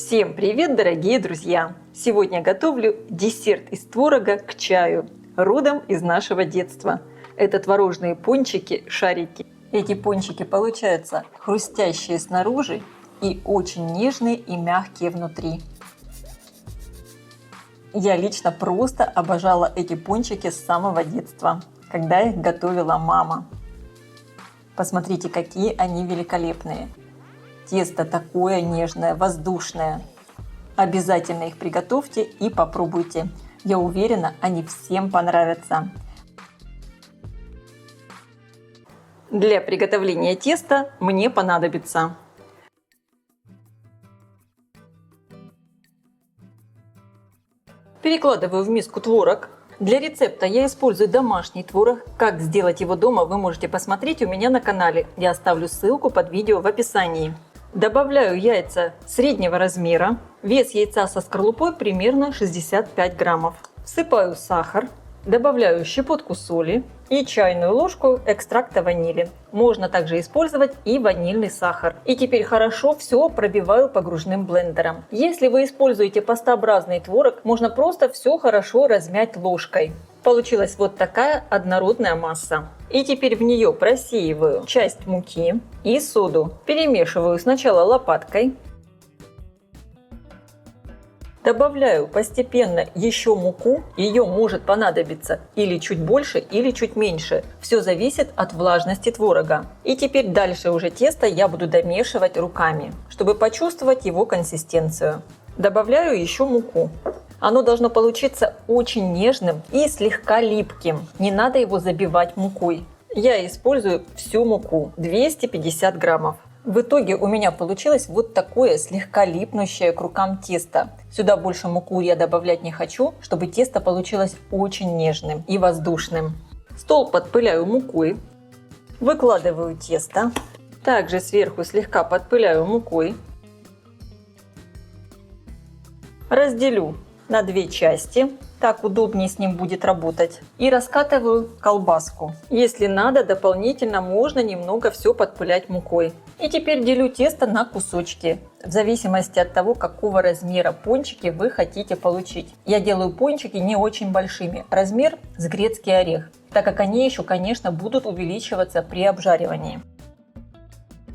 Всем привет, дорогие друзья! Сегодня готовлю десерт из творога к чаю, родом из нашего детства. Это творожные пончики, шарики. Эти пончики получаются хрустящие снаружи и очень нежные и мягкие внутри. Я лично просто обожала эти пончики с самого детства, когда их готовила мама. Посмотрите, какие они великолепные! Тесто такое нежное, воздушное. Обязательно их приготовьте и попробуйте. Я уверена, они всем понравятся. Для приготовления теста мне понадобится перекладываю в миску творог. Для рецепта я использую домашний творог. Как сделать его дома, вы можете посмотреть у меня на канале. Я оставлю ссылку под видео в описании. Добавляю яйца среднего размера. Вес яйца со скорлупой примерно 65 граммов. Всыпаю сахар. Добавляю щепотку соли и чайную ложку экстракта ванили. Можно также использовать и ванильный сахар. И теперь хорошо все пробиваю погружным блендером. Если вы используете пастообразный творог, можно просто все хорошо размять ложкой. Получилась вот такая однородная масса. И теперь в нее просеиваю часть муки и соду. Перемешиваю сначала лопаткой. Добавляю постепенно еще муку. Ее может понадобиться или чуть больше, или чуть меньше. Все зависит от влажности творога. И теперь дальше уже тесто я буду домешивать руками, чтобы почувствовать его консистенцию. Добавляю еще муку. Оно должно получиться очень нежным и слегка липким. Не надо его забивать мукой. Я использую всю муку, 250 граммов. В итоге у меня получилось вот такое слегка липнущее к рукам тесто. Сюда больше муку я добавлять не хочу, чтобы тесто получилось очень нежным и воздушным. Стол подпыляю мукой. Выкладываю тесто. Также сверху слегка подпыляю мукой. Разделю на две части. Так удобнее с ним будет работать. И раскатываю колбаску. Если надо, дополнительно можно немного все подпылять мукой. И теперь делю тесто на кусочки, в зависимости от того, какого размера пончики вы хотите получить. Я делаю пончики не очень большими, размер с грецкий орех, так как они еще, конечно, будут увеличиваться при обжаривании.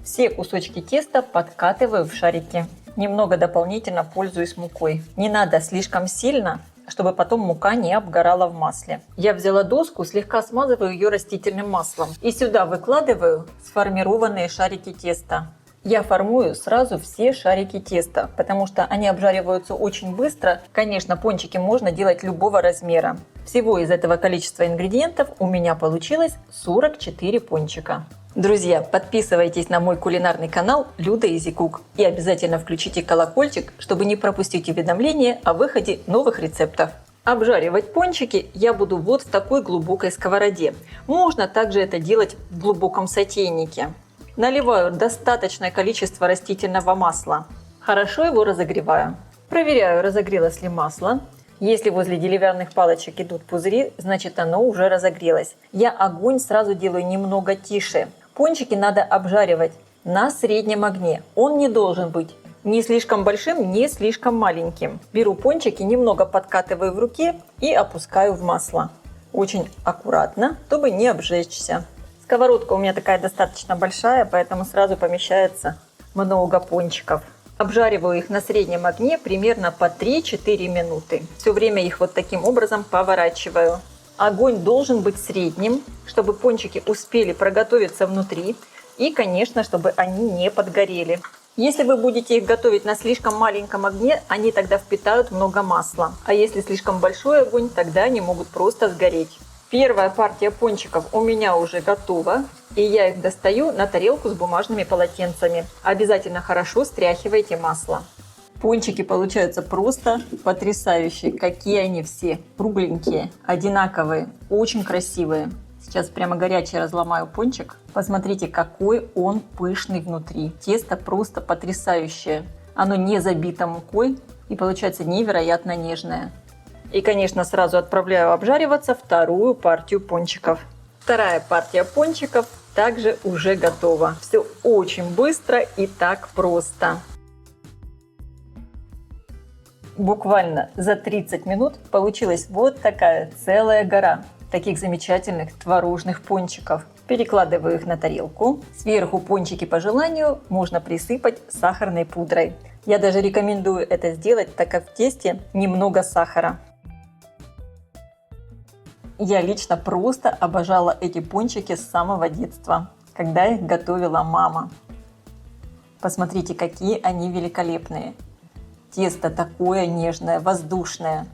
Все кусочки теста подкатываю в шарики. Немного дополнительно пользуюсь мукой. Не надо слишком сильно, чтобы потом мука не обгорала в масле. Я взяла доску, слегка смазываю ее растительным маслом. И сюда выкладываю сформированные шарики теста. Я формую сразу все шарики теста, потому что они обжариваются очень быстро. Конечно, пончики можно делать любого размера. Всего из этого количества ингредиентов у меня получилось 44 пончика. Друзья, подписывайтесь на мой кулинарный канал Люда Easy Cook и обязательно включите колокольчик, чтобы не пропустить уведомления о выходе новых рецептов. Обжаривать пончики я буду вот в такой глубокой сковороде. Можно также это делать в глубоком сотейнике. Наливаю достаточное количество растительного масла. Хорошо его разогреваю. Проверяю, разогрелось ли масло. Если возле деревянных палочек идут пузыри, значит оно уже разогрелось. Я огонь сразу делаю немного тише. Пончики надо обжаривать на среднем огне. Он не должен быть ни слишком большим, ни слишком маленьким. Беру пончики, немного подкатываю в руке и опускаю в масло. Очень аккуратно, чтобы не обжечься. Сковородка у меня такая достаточно большая, поэтому сразу помещается много пончиков. Обжариваю их на среднем огне примерно по 3-4 минуты. Все время их вот таким образом поворачиваю. Огонь должен быть средним, чтобы пончики успели проготовиться внутри и, конечно, чтобы они не подгорели. Если вы будете их готовить на слишком маленьком огне, они тогда впитают много масла. А если слишком большой огонь, тогда они могут просто сгореть. Первая партия пончиков у меня уже готова. И я их достаю на тарелку с бумажными полотенцами. Обязательно хорошо стряхивайте масло. Пончики получаются просто потрясающие. Какие они все кругленькие, одинаковые, очень красивые. Сейчас прямо горячий разломаю пончик. Посмотрите, какой он пышный внутри. Тесто просто потрясающее. Оно не забито мукой и получается невероятно нежное. И, конечно, сразу отправляю обжариваться вторую партию пончиков. Вторая партия пончиков также уже готова. Все очень быстро и так просто. Буквально за 30 минут получилась вот такая целая гора таких замечательных творожных пончиков. Перекладываю их на тарелку. Сверху пончики по желанию можно присыпать сахарной пудрой. Я даже рекомендую это сделать, так как в тесте немного сахара. Я лично просто обожала эти пончики с самого детства, когда их готовила мама. Посмотрите, какие они великолепные. Тесто такое нежное, воздушное.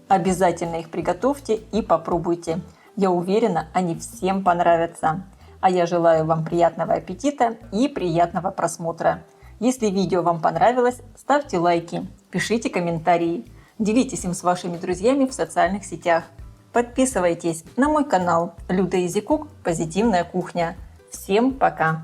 Обязательно их приготовьте и попробуйте. Я уверена, они всем понравятся. А я желаю вам приятного аппетита и приятного просмотра. Если видео вам понравилось, ставьте лайки, пишите комментарии, делитесь им с вашими друзьями в социальных сетях. Подписывайтесь на мой канал Люда Изи Кук Позитивная кухня. Всем пока!